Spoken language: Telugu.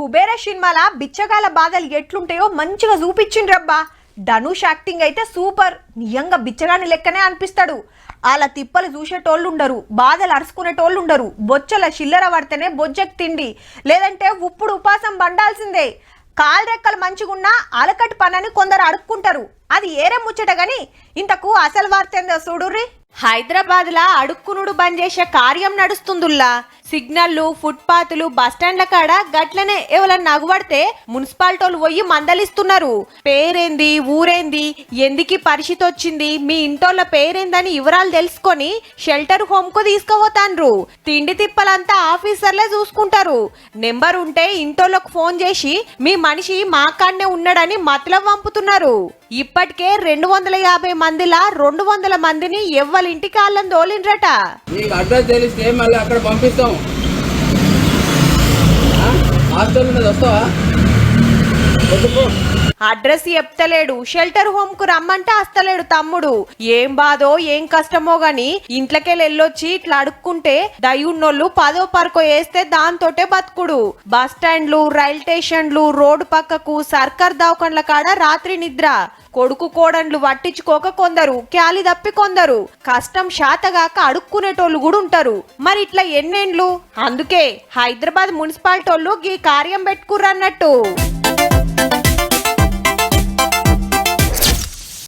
కుబేర సినిమాల బిచ్చగాల బాధలు ఎట్లుంటాయో మంచిగా చూపించిండ్రబ్బా. ధనుష్ యాక్టింగ్ అయితే సూపర్. నిజంగా బిచ్చగాని లెక్కనే అనిపిస్తాడు. అలా తిప్పలు చూసేటోళ్ళు ఉండరు, బాధలు అరుచుకునేటోళ్ళు ఉండరు. బొచ్చల చిల్లర పడితేనే బొజ్జకు తిండి, లేదంటే ఉప్పుడు ఉపాసం బండాల్సిందే. కాలు రెక్కలు మంచిగున్నా అలకటి పనని కొందరు అడుక్కుంటారు. అది ఏరే ముచ్చట గాని ఇంతకు అసలు వార్త ఏందో చూడుర్రి. హైదరాబాద్ లా అడుక్కునుడు బంద్ చేసే కార్యం నడుస్తుందిల్లా. సిగ్నల్లు, ఫుట్పాత్లు, బస్టాండ్ల కాడ గట్లనే ఎవరన్నా నగుబడితే మున్సిపాలిటీలు పోయి మందలిస్తున్నారు. పేరేంది, ఊరేంది, ఎందుకు పరిస్థితి వచ్చింది, మీ ఇంటోళ్ళ పేరేందని వివరాలు తెలుసుకొని షెల్టర్ హోమ్ కు తీసుకుపోతాండ్రు. తిండి తిప్పలంతా ఆఫీసర్లే చూసుకుంటారు. నెంబర్ ఉంటే ఇంటోళ్ళకు ఫోన్ చేసి మీ మనిషి మా కాడనే ఉన్నాడని మతలబ్ పంపుతున్నారు. ఇప్పటికే 250 మందిలా 200 మందిని ఎవ్వలింటికి వాళ్ళని తోలిండ్రట. అడ్రస్ తెలిస్తే మళ్ళీ అక్కడ పంపిస్తాం. అడ్రస్ చెప్తలేడు, షెల్టర్ హోమ్ కు రమ్మంటే వస్తలేడు తమ్ముడు. ఏం బాధో ఏం కష్టమో గాని ఇంట్లోకెళ్ళి వెళ్ళొచ్చి ఇట్లా అడుక్కుంటే దయ్యున్నోళ్ళు 10వ పరకో వేస్తే దాంతోటే బతుకుడు. బస్ స్టాండ్లు, రైల్ స్టేషన్లు, రోడ్డు పక్కకు, సర్కార్ దవాఖాన్ల కాడ రాత్రి నిద్ర. కొడుకు కోడన్లు పట్టించుకోక కొందరు, క్యాలి తప్పి కొందరు. కష్టం శాతగాక అడుక్కునేటోళ్ళు కూడా ఉంటారు. మరి ఇట్లా ఎన్నేండ్లు? అందుకే హైదరాబాద్ మున్సిపాలిటీ వాళ్ళు ఈ కార్యం పెట్టుకుర్రన్నట్టు.